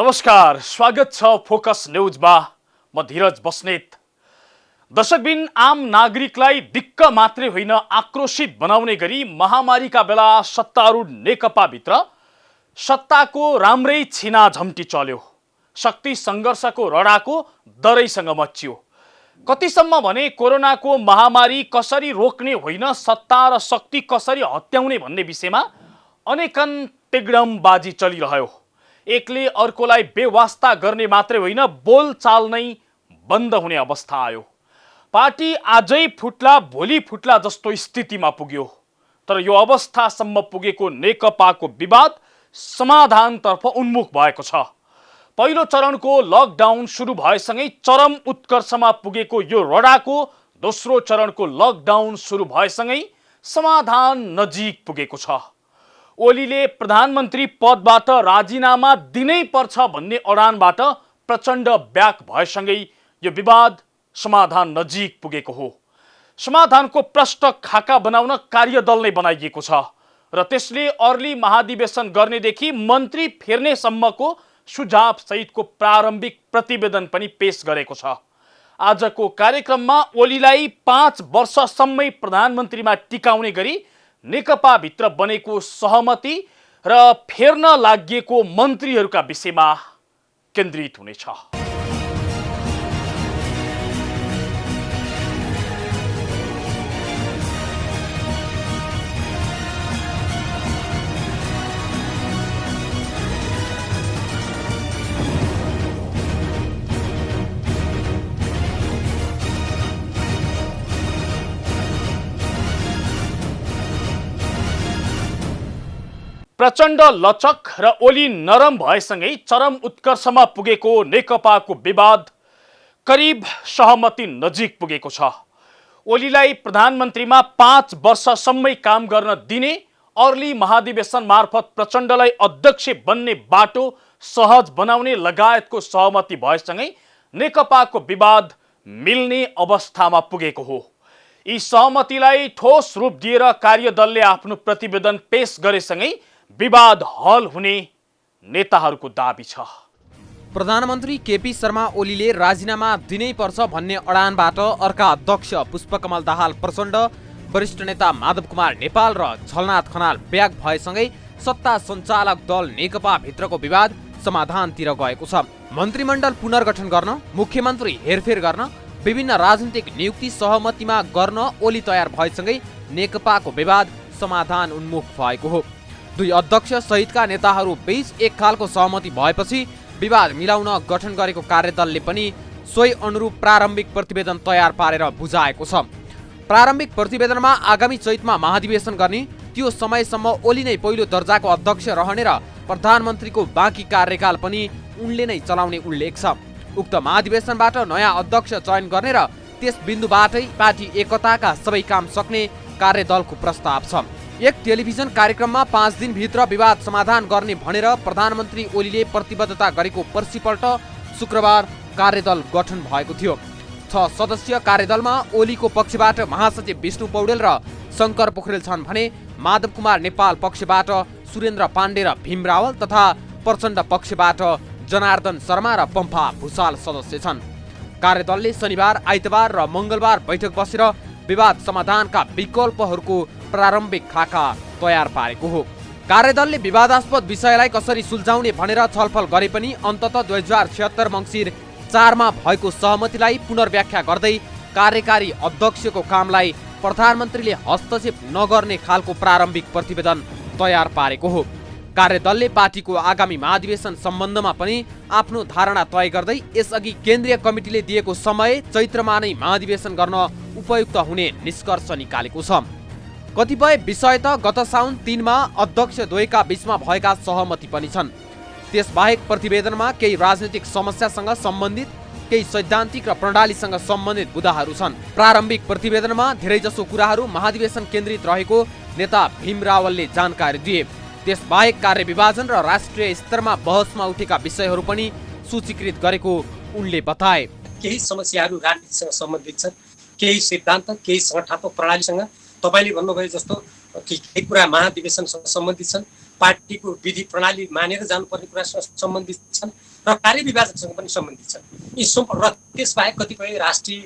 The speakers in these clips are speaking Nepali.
नमस्कार, स्वागत छ फोकस न्यूजमा। म धीरज बस्नेत। दर्शकबिन, आम नागरिकलाई दिक्क मात्रै होइन आक्रोशित बनाउने गरी महामारीका बेला सत्तारूढ नेकपाभित्र सत्ताको राम्रै छिनाझम्टी चल्यो। शक्ति सङ्घर्षको रडाको दरैसँग मच्चियो। कतिसम्म भने कोरोनाको महामारी कसरी रोक्ने होइन, सत्ता र शक्ति कसरी हत्याउने भन्ने विषयमा अनेकन टेगडमबाजी चलिरह्यो। एकले अर्कोलाई बेवास्ता गर्ने मात्रै होइन, बोलचाल नै बन्द हुने अवस्था आयो। पार्टी आजै फुट्ला भोलि फुट्ला जस्तो स्थितिमा पुग्यो। तर यो अवस्थासम्म पुगेको नेकपाको विवाद समाधानतर्फ उन्मुख भएको छ। पहिलो चरणको लकडाउन सुरु भएसँगै चरम उत्कर्षमा पुगेको यो रडाको दोस्रो चरणको लकडाउन सुरु भएसँगै समाधान नजिक पुगेको छ। ओलीले प्रधानमन्त्री पदबाट राजीनामा दिनै पर्छ भन्ने अडानबाट प्रचण्ड ब्याक भएसँगै यो विवाद समाधान नजिक पुगेको हो। समाधानको प्रष्ट खाका बनाउन कार्यदल नै बनाइएको छ र त्यसले अर्ली महाधिवेशन गर्नेदेखि मन्त्री फेर्नेसम्मको सुझाव सहितको प्रारम्भिक प्रतिवेदन पनि पेश गरेको छ। आजको कार्यक्रममा ओलीलाई 5 वर्षसम्मै प्रधानमन्त्रीमा टिकाउने गरी नेकपाभित्र बनेको सहमति र फेर्न लागिएको मन्त्रीहरूका विषयमा केन्द्रित हुनेछ। प्रचण्ड लचक र ओली नरम भएसँगै चरम उत्कर्षमा पुगेको नेकपाको विवाद करिब सहमति नजिक पुगेको छ। ओलीलाई प्रधानमन्त्रीमा 5 वर्षसम्मै काम गर्न दिने, अर्ली महाधिवेशन मार्फत प्रचण्डलाई अध्यक्ष बन्ने बाटो सहज बनाउने लगायतको सहमति भएसँगै नेकपाको विवाद मिल्ने अवस्थामा पुगेको हो। यी सहमतिलाई ठोस रूप दिएर कार्यदलले आफ्नो प्रतिवेदन पेश गरेसँगै विवाद हल हुने नेताहरूको दाबी छ। प्रधानमन्त्री केपी शर्मा ओलीले राजीनामा दिनै पर्छ भन्ने अडानबाट अर्का अध्यक्ष पुष्पकमल दाहाल प्रचण्ड, वरिष्ठ नेता माधव कुमार नेपाल र झलनाथ खनाल ब्याक भएसँगै सत्ता सञ्चालक दल नेकपा भित्रको विवाद समाधानतिर गएको छ। मन्त्रीमण्डल पुनर्गठन गर्न, मुख्यमन्त्री हेरफेर गर्न, विभिन्न राजनीतिक नियुक्ति सहमतिमा गर्न ओली तयार भएसँगै नेकपाको विवाद समाधान उन्मुख भएको हो। दुई अध्यक्ष सहितका नेताहरू बीच एक खालको सहमति भएपछि विवाद मिलाउन गठन गरेको कार्यदलले पनि सोही अनुरूप प्रारम्भिक प्रतिवेदन तयार पारेर बुझाएको छ। प्रारम्भिक प्रतिवेदनमा आगामी चैतमा महाधिवेशन गर्ने, त्यो समयसम्म ओली नै पहिलो दर्जाको अध्यक्ष रहने र प्रधानमन्त्रीको बाँकी कार्यकाल पनि उनले नै चलाउने उल्लेख छ। उक्त महाधिवेशनबाट नयाँ अध्यक्ष चयन गर्ने र त्यस बिन्दुबाटै पार्टी एकताका सबै काम सक्ने कार्यदलको प्रस्ताव छ। एक टेलिभिजन कार्यक्रममा 5 दिनभित्र विवाद समाधान गर्ने भनेर प्रधानमन्त्री ओलीले प्रतिबद्धता गरेको पर्सिपल्ट शुक्रबार कार्यदल गठन भएको थियो। 6 सदस्यीय कार्यदलमा ओलीको पक्षबाट महासचिव विष्णु पौडेल र शङ्कर पोखरेल छन् भने माधव कुमार नेपाल पक्षबाट सुरेन्द्र पाण्डे र भीम रावल तथा प्रचण्ड पक्षबाट जनार्दन शर्मा र पम्फा भूषाल सदस्य छन्। कार्यदलले शनिबार, आइतबार र मङ्गलबार बैठक बसेर विवाद समाधानका विकल्पहरूको प्रारम्भिक खाका तयार पारेको हो। कार्यदलले विवादास्पद विषयलाई कसरी सुल्झाउने भनेर छलफल गरे पनि अन्ततः 2076 मङ्सिर 4 मा भएको सहमतिलाई पुनर्व्याख्या गर्दै कार्यकारी अध्यक्षको कामलाई प्रधानमन्त्रीले हस्तक्षेप नगर्ने खालको प्रारम्भिक प्रतिवेदन तयार पारेको हो। कार्यदलले पार्टीको आगामी महाधिवेशन सम्बन्धमा पनि आफ्नो धारणा तय गर्दै यसअघि केन्द्रीय कमिटीले दिएको समय चैत्रमा नै महाधिवेशन गर्न उपयुक्त हुने निष्कर्ष निकालेको छ। कतिपय विषय त गत साउन 3 मा अध्यक्ष द्वयका बीचमा भएका सहमति पनि छन्। त्यसबाहेक प्रतिवेदनमा केही राजनीतिक समस्यासँग सम्बन्धित, केही सैद्धान्तिक र प्रणालीसँग सम्बन्धित बुदाहरू छन्। प्रारम्भिक प्रतिवेदनमा धेरैजसो कुराहरू महाधिवेशन केन्द्रित रहेको नेता भीम रावलले जानकारी दिए। त्यसबाहेक कार्यविभाजन र राष्ट्रिय स्तरमा बहसमा उठेका विषयहरू पनि सूचीकृत गरेको उनले बताए। केही समस्याहरू राजनीतिसँग सम्बन्धित छन्, केही सिद्धान्त, केही सङ्गठनात्मक प्रणालीसँग, तपाईले भन्नुभयो जस्तो केही कुरा महाधिवेशनसँग सम्बन्धित छन्, पार्टीको विधि प्रणाली मानेर जानुपर्ने कुरासँग सम्बन्धित छन् र कार्यविभाजकसँग पनि सम्बन्धित छन्। र त्यसबाहेक कतिपय राष्ट्रिय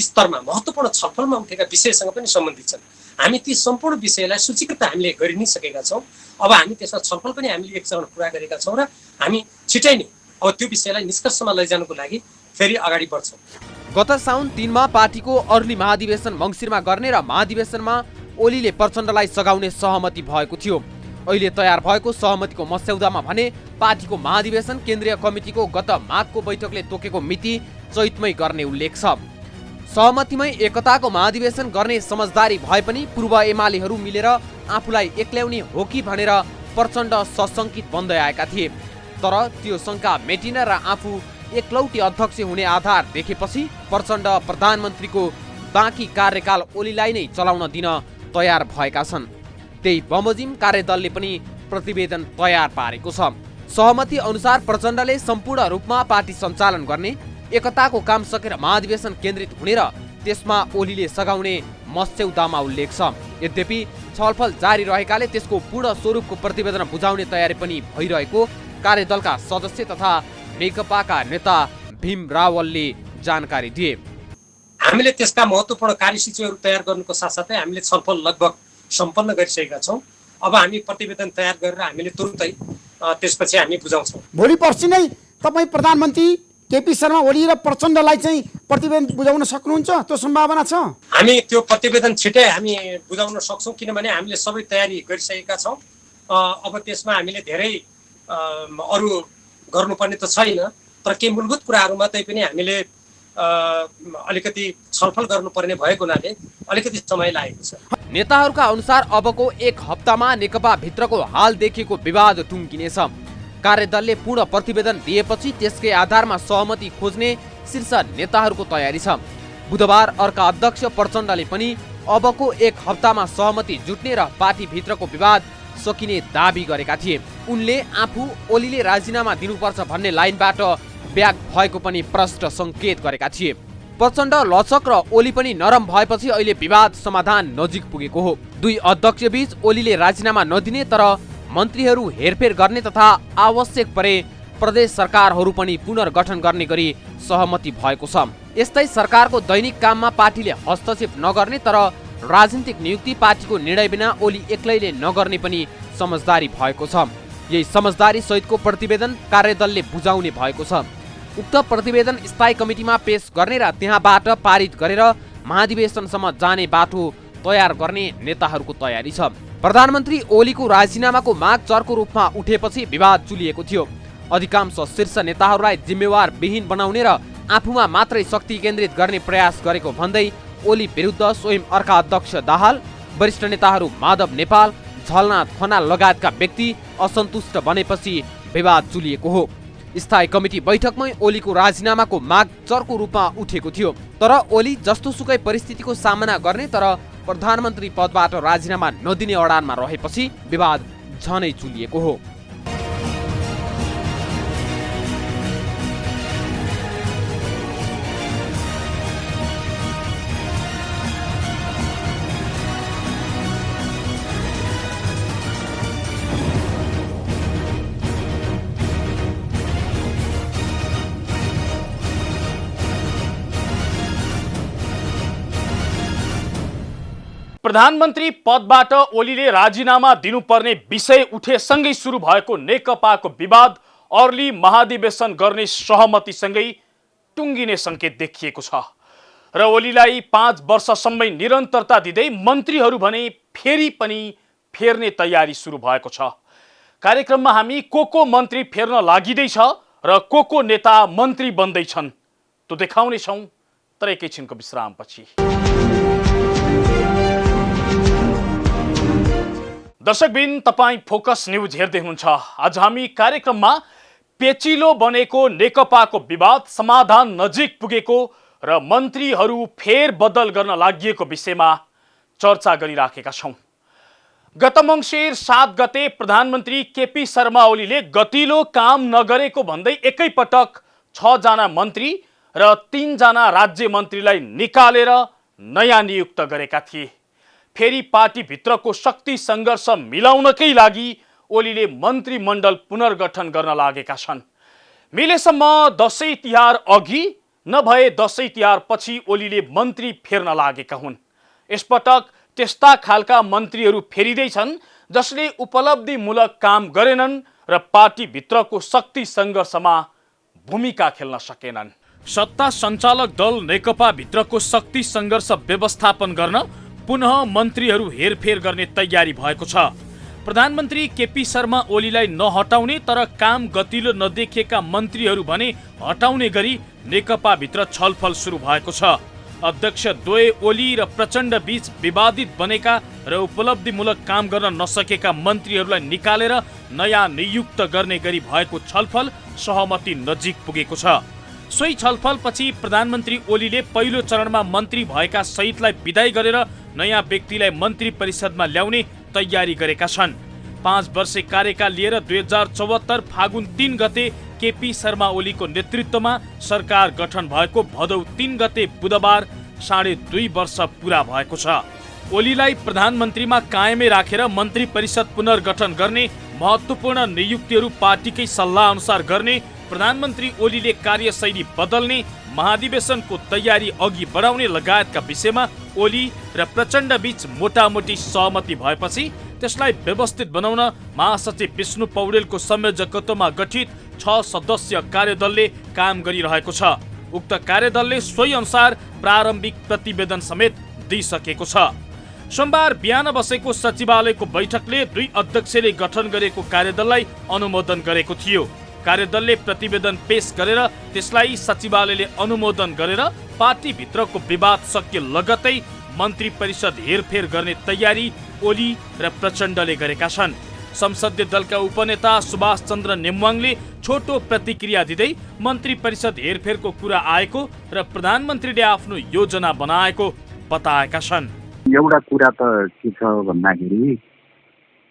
स्तरमा महत्त्वपूर्ण छलफलमा उठेका विषयसँग पनि सम्बन्धित छन्। हामी ती सम्पूर्ण विषयलाई सूचीकृत हामीले गरि नै सकेका छौँ। अब हामी त्यसमा छलफल पनि हामीले एक चरण पुरा गरेका छौँ र हामी छिटै नै अब त्यो विषयलाई निष्कर्षमा लैजानको लागि फेरि अगाडि बढ्छौँ। गत साउन 3मा पार्टीको अर्ली महाधिवेशन मङ्सिरमा गर्ने र महाधिवेशनमा ओलीले प्रचण्डलाई सघाउने सहमति भएको थियो। अहिले तयार भएको सहमतिको मस्यौदामा भने पार्टीको महाधिवेशन केन्द्रीय कमिटीको गत माघको बैठकले तोकेको मिति चैतमै गर्ने उल्लेख छ। सहमतिमै एकताको महाधिवेशन गर्ने समझदारी भए पनि पूर्व एमालेहरू मिलेर आफूलाई एक्ल्याउने हो कि भनेर प्रचण्ड सशङ्कित बन्दै आएका थिए। तर त्यो शङ्का मेटिन र आफू एकलौटी अध्यक्ष हुने आधार देखेपछि प्रचण्ड प्रधानमन्त्रीको बाँकी कार्यकाल ओलीलाई नै चलाउन दिन तयार भएका छन्। त्यही बमोजिम कार्यदलले पनि प्रतिवेदन तयार पारेको छ। सहमति अनुसार प्रचण्डले सम्पूर्ण रूपमा पार्टी सञ्चालन गर्ने, एकताको काम सकेर महाधिवेशन केन्द्रित हुने र त्यसमा ओलीले सघाउने मस्यौदामा उल्लेख छ। यद्यपि छलफल जारी रहेकाले त्यसको पूर्ण स्वरूपको प्रतिवेदन बुझाउने तयारी पनि भइरहेको कार्यदलका सदस्य तथा नेकपाका नेता भीम रावलले जानकारी दिए। हामीले त्यसका महत्त्वपूर्ण कार्यसूचीहरू तयार गर्नुको साथसाथै हामीले छलफल लगभग सम्पन्न गरिसकेका छौँ। अब हामी प्रतिवेदन तयार गरेर हामीले तुरुन्तै त्यसपछि हामी बुझाउँछौँ। भोलि पर्सि नै तपाईँ प्रधानमन्त्री केपी शर्मा ओली र प्रचण्डलाई चाहिँ प्रतिवेदन बुझाउन सक्नुहुन्छ? त्यो सम्भावना छ? हामी त्यो प्रतिवेदन छिटै हामी बुझाउन सक्छौँ, किनभने हामीले सबै तयारी गरिसकेका छौँ। अब त्यसमा हामीले धेरै अरू गर्नुपर्ने त छैन, तर केही मूलभूत कुराहरू मात्रै पनि हामीले अलिकति छलफल गर्नुपर्ने भएको हुनाले अलिकति समय लागेको छ। नेताहरूका अनुसार अबको एक हप्तामा नेकपा भित्रको हाल देखिएको विवाद टुङ्गिनेछ। कार्यदलले पूर्ण प्रतिवेदन दिएपछि त्यसकै आधारमा सहमति खोज्ने शीर्ष नेताहरूको तयारी छ। बुधबार अर्का अध्यक्ष प्रचण्डले पनि अबको एक हप्तामा सहमति जुट्ने र पार्टी भित्रको विवाद सकिने दाबी गरेका थिए। उनले आफू ओलीले राजीनामा दिनुपर्छ भन्ने लाइनबाट ब्याक भएको पनि प्रष्ट सङ्केत गरेका थिए। प्रचण्ड लचक र ओली पनि नरम भएपछि अहिले विवाद समाधान नजिक पुगेको हो। दुई अध्यक्षबीच ओलीले राजीनामा नदिने तर मन्त्रीहरू हेरफेर गर्ने तथा आवश्यक परे प्रदेश सरकारहरू पनि पुनर्गठन गर्ने गरी सहमति भएको छ। यस्तै सरकारको दैनिक काममा पार्टीले हस्तक्षेप नगर्ने तर राजनीतिक नियुक्ति पार्टीको निर्णय बिना ओली एक्लैले नगर्ने पनि समझदारी भएको छ। यही समझदारी सहितको प्रतिवेदन कार्यदलले बुझाउने भएको छ। उक्त प्रतिवेदन स्थायी कमिटीमा पेश गर्ने र त्यहाँबाट पारित गरेर महाधिवेशनसम्म जाने बाटो तयार गर्ने नेताहरूको तयारी छ। प्रधानमन्त्री ओलीको राजीनामाको माग चर्को रूपमा उठेपछि विवाद चुलिएको थियो। अधिकांश शीर्ष नेताहरूलाई जिम्मेवार विहीन बनाउने र आफूमा मात्रै शक्ति केन्द्रित गर्ने प्रयास गरेको भन्दै ओली विरुद्ध स्वयं अर्का अध्यक्ष दाहाल, वरिष्ठ नेताहरू माधव नेपाल, झलनाथ खनाल लगायतका व्यक्ति असन्तुष्ट बनेपछि विवाद चुलिएको हो। स्थायी कमिटी बैठकमै ओलीको राजीनामाको माग चर्को रूपमा उठेको थियो। तर ओली जस्तोसुकै परिस्थितिको सामना गर्ने तर प्रधानमन्त्री पदबाट राजीनामा नदिने अडानमा रहेपछि विवाद झनै चुलिएको हो। प्रधानमन्त्री पदबाट ओलीले राजीनामा दिनुपर्ने विषय उठेसँगै सुरु भएको नेकपाको विवाद अर्ली महाधिवेशन गर्ने सहमतिसँगै टुङ्गिने सङ्केत देखिएको छ र ओलीलाई 5 वर्षसम्मै निरन्तरता दिँदै मन्त्रीहरू भने फेरि पनि फेर्ने तयारी सुरु भएको छ। कार्यक्रममा हामी को मन्त्री फेर्न लागिँदैछ र को नेता मन्त्री बन्दैछन् त्यो देखाउनेछौँ, तर एकैछिनको विश्रामपछि। दर्शकबिन, तपाईं फोकस न्यूज हेर्दै हुनुहुन्छ। आज हामी कार्यक्रममा पेचिलो बनेको नेकपाको विवाद समाधान नजिक पुगेको र मन्त्रीहरू फेरबदल गर्न लागि विषयमा चर्चा गरिराखेका छौँ। गत मङ्सिर 7 गते प्रधानमन्त्री केपी शर्मा ओलीले गतिलो काम नगरेको भन्दै एकैपटक 6 जना मन्त्री र 3 जना राज्य मन्त्रीलाई निकालेर नयाँ नियुक्त गरेका थिए। फेरि पार्टीभित्रको शक्ति सङ्घर्ष मिलाउनकै लागि ओलीले मन्त्रीमण्डल पुनर्गठन गर्न लागेका छन्। मिलेसम्म दशैं तिहार अघि नभए दशैं तिहार पछि ओलीले मन्त्री फेर्न लागेका हुन्। यसपटक त्यस्ता खालका मन्त्रीहरू फेरिँदैछन् जसले उपलब्धिमूलक काम गरेनन् र पार्टीभित्रको शक्ति सङ्घर्षमा भूमिका खेल्न सकेनन्। सत्ता सञ्चालक दल नेकपा भित्रको शक्ति सङ्घर्ष व्यवस्थापन गर्न पुनः मन्त्रीहरू हेरफेर गर्ने तयारी भएको छ। प्रधानमन्त्री केपी शर्मा ओलीलाई नहटाउने तर काम गतिलो नदेखिएका मन्त्रीहरू भने हटाउने गरी नेकपा भित्र छलफल सुरु भएको छ। अध्यक्ष द्वय ओली र प्रचण्ड बीच विवादित बनेका र उपलब्धिमूलक काम गर्न नसकेका मन्त्रीहरूलाई निकालेर नयाँ नियुक्त गर्ने गरी भएको छलफल सहमति नजिक पुगेको छ। सोही छलफलपछि प्रधानमन्त्री ओलीले पहिलो चरणमा मन्त्री भएका सहितलाई विदाई गरेर नयाँ व्यक्तिलाई मन्त्री परिषदमा ल्याउने तयारी गरेका छन्। 5 वर्षे कार्यकाल लिएर 2074 फागुन 3 गते केपी शर्मा ओलीको नेतृत्वमा सरकार गठन भएको भदौ 3 गते बुधबार 2.5 वर्ष पुरा भएको छ। ओलीलाई प्रधानमन्त्रीमा कायमै राखेर मन्त्री परिषद पुनर्गठन गर्ने, महत्त्वपूर्ण नियुक्तिहरू पार्टीकै सल्लाह अनुसार गर्ने, प्रधानमन्त्री ओलीले कार्यशैली बदल्ने, महाधिवेशनको तयारी अघि बढाउने लगायतका विषयमा ओली र प्रचण्ड बीच मोटामोटी सहमति भएपछि त्यसलाई व्यवस्थित बनाउन महासचिव विष्णु पौडेलको संयोजकत्वमा गठित 6 सदस्यीय कार्यदलले काम गरिरहेको छ। उक्त कार्यदलले सोही अनुसार प्रारम्भिक प्रतिवेदन समेत दिइसकेको छ। सोमबार बिहान बसेको सचिवालयको बैठकले 2 अध्यक्षले गठन गरेको कार्यदललाई अनुमोदन गरेको थियो। कार्यदलले प्रतिवेदन पेश गरेर त्यसलाई सचिवालयले अनुमोदन गरेर पार्टीभित्रको विवाद सकिए लगत्तै मन्त्री परिषद हेरफेर गर्ने तयारी ओली र प्रचण्डले गरेका छन्। संसदीय दलका उपनेता सुभाष चन्द्र नेमवाङले छोटो प्रतिक्रिया दिँदै मन्त्री परिषद हेरफेरको कुरा आएको र प्रधानमन्त्रीले आफ्नो योजना बनाएको बताएका छन्। एउटा कुरा त के छ भन्दाखेरि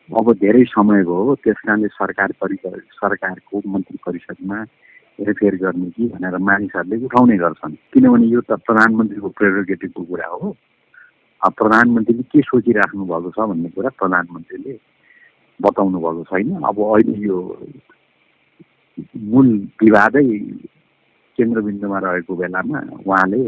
अब धेरै समय भयो, त्यसकारणले सरकारको मन्त्री परिषदमा हेरफेर गर्ने कि भनेर मानिसहरूले उठाउने गर्छन्। किनभने यो त प्रधानमन्त्रीको प्रेरोगेटिभको कुरा हो। प्रधानमन्त्रीले के सोचिराख्नु भएको छ भन्ने कुरा प्रधानमन्त्रीले बताउनु भएको छैन। अब अहिले यो मूल विवादै केन्द्रबिन्दुमा रहेको बेलामा उहाँले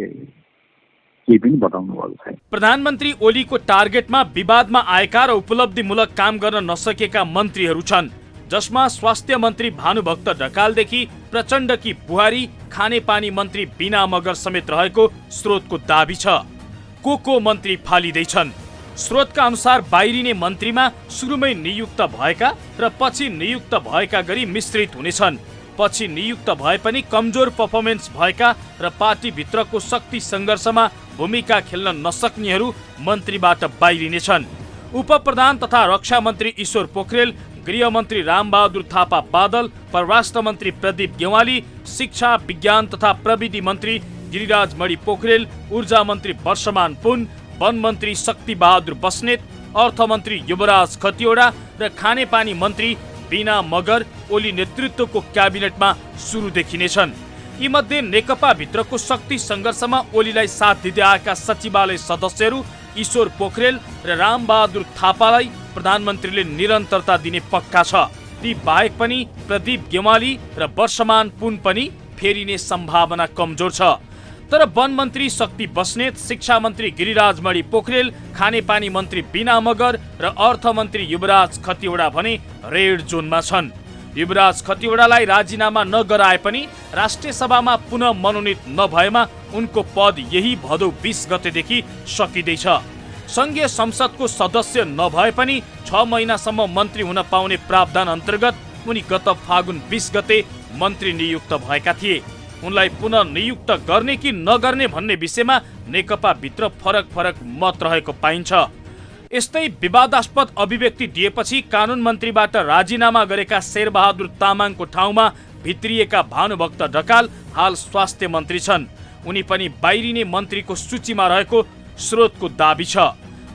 केही पनि बताउनु भएको छैन। प्रधानमन्त्री ओलीको टार्गेटमा विवादमा आएका र उपलब्धिमूलक काम गर्न नसकेका मन्त्रीहरू छन्, जसमा स्वास्थ्य मन्त्री भानुभक्त ढकालदेखि प्रचण्डकी बुहारी खानेपानी मन्त्री बीना मगर समेत रहेको स्रोतको दाबी छ। को मन्त्री फालिँदैछन्। स्रोतका अनुसार बाहिरिने मन्त्रीमा सुरुमै नियुक्त भएका र पछि नियुक्त भएका गरी मिश्रित हुनेछन्। पछि नियुक्त भए पनि कमजोर पर्फर्मेन्स भएका र पार्टीभित्रको शक्ति सङ्घर्षमा भूमिका खेल्न नसक्नेहरू मन्त्रीबाट बाहिरिनेछन्। उपप्रधान तथा रक्षा मन्त्री ईश्वर पोखरेल, गृहमन्त्री रामबहादुर थापा बादल, परराष्ट्र मन्त्री प्रदीप गेवाली, शिक्षा विज्ञान तथा प्रविधि मन्त्री गिरिराज मणि पोखरेल, ऊर्जा मन्त्री वर्षमान पुन, वन मन्त्री शक्ति बहादुर बस्नेत, अर्थमन्त्री युवराज खतिवडा र खानेपानी मन्त्री बीना मगर ओली नेतृत्वको क्याबिनेटमा सुरुदेखि नै छन्। यीमध्ये नेकपा भित्रको शक्ति सङ्घर्षमा ओलीलाई साथ दिँदै आएका सचिवालय सदस्यहरू ईश्वर पोखरेल र रामबहादुर थापालाई प्रधानमन्त्रीले निरन्तरता दिने पक्का छ। ती बाहेक पनि प्रदीप गेवाली र वर्षमान पुन पनि फेरिने सम्भावना कमजोर छ। तर वन मन्त्री शक्ति बस्नेत, शिक्षा मन्त्री गिरिराज मणि पोखरेल, खानेपानी मन्त्री बीना मगर र अर्थमन्त्री युवराज खतिवडा भने रेड जोनमा छन्। युवराज खतिवडालाई राजीनामा नगराए पनि राष्ट्रिय सभामा पुनः मनोनित नभएमा उनको पद यही भदौ 20 गतेदेखि सकिँदैछ। संघीय संसदको सदस्य नभए पनि 6 महिनासम्म मन्त्री हुन पाउने प्रावधान अन्तर्गत उनी गत फागुन 20 गते मन्त्री नियुक्त भएका थिए। उनलाई पुनः नियुक्त गर्ने कि नगर्ने भन्ने विषयमा नेकपा भित्र फरक मत रहेको पाइन्छ। यस्तै विवादास्पद अभिव्यक्ति दिएपछि कानुन मन्त्रीबाट राजीनामा गरेका शेरबहादुर तामाङको ठाउँमा भित्रिएका भानुभक्त ढकाल हाल स्वास्थ्य मन्त्री छन्। उनी पनि बाहिरिने मन्त्रीको सूचीमा रहेको स्रोतको दाबी छ।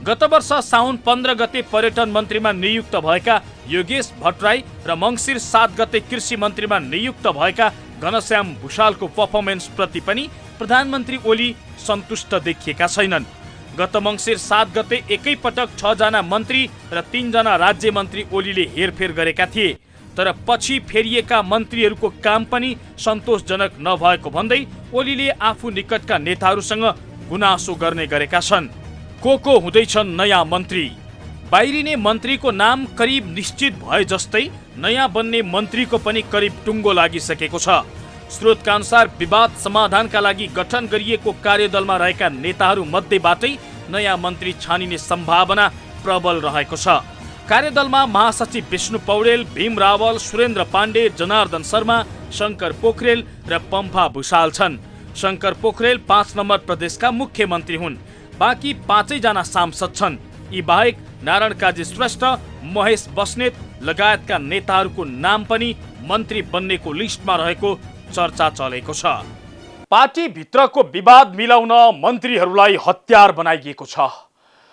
गत वर्ष साउन 15 गते पर्यटन मन्त्रीमा नियुक्त भएका योगेश भट्टराई र मङ्सिर 7 गते कृषि मन्त्रीमा नियुक्त भएका घनश्याम भुषालको पर्फर्मेन्स प्रति पनि प्रधानमन्त्री ओली सन्तुष्ट देखिएका छैनन्। गत मङ्सिर 7 गते एकैपटक 6 जना मन्त्री र 3 जना राज्य मन्त्री ओलीले हेरफेर गरेका थिए। तर पछि फेरिएका मन्त्रीहरूको काम पनि सन्तोषजनक नभएको भन्दै ओलीले आफू निकटका नेताहरूसँग गुनासो गर्ने गरेका छन्। को हुँदैछन् नयाँ मन्त्री? बाहिरिने मन्त्रीको नाम करिब निश्चित भए जस्तै नयाँ बन्ने मन्त्रीको पनि करिब टुङ्गो लागिसकेको छ। स्रोतका अनुसार विवाद समाधानका लागि गठन गरिएको कार्यदलमा रहेका नेताहरू मध्येबाटै नयाँ मन्त्री छानिने सम्भावना प्रबल रहेको छ। कार्यदलमा महासचिव विष्णु पौडेल, भीम रावल, सुरेन्द्र पाण्डे, जनार्दन शर्मा, शङ्कर पोखरेल र पम्फा भुषाल छन्। शङ्कर पोखरेल 5 नम्बर प्रदेशका मुख्यमन्त्री हुन्। बाँकी 5 जना सांसद छन्। यी बाहेक नारायण काजी श्रेष्ठ, महेश बस्नेत लगायतका नेताहरूको नाम पनि मन्त्री बन्नेको लिस्टमा रहेको चर्चा चलेको छ। पार्टी भित्रको विवाद मिलाउन मन्त्रीहरूलाई हतियार बनाइएको छ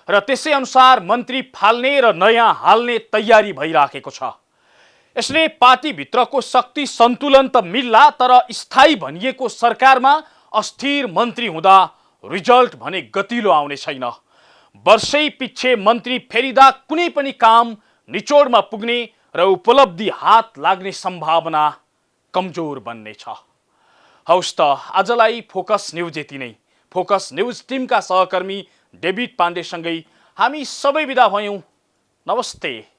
र त्यसै अनुसार मन्त्री फाल्ने र नयाँ हाल्ने तयारी भइराखेको छ। यसले पार्टी भित्रको शक्ति सन्तुलन त मिल्ला, तर स्थायी भनिएको सरकारमा अस्थिर मन्त्री हुँदा रिजल्ट भने गतिलो आउने छैन। वर्षै पिच्छे मन्त्री फेरिदा कुनै पनि काम निचोडमा पुग्ने र उपलब्धि हात लाग्ने सम्भावना कमजोर बन्ने छ। हौस् त आजलाई फोकस न्युज यति नै। फोकस न्युज टिमका सहकर्मी डेभिड पाण्डेसँगै हामी सबै बिदा भयौँ। नमस्ते।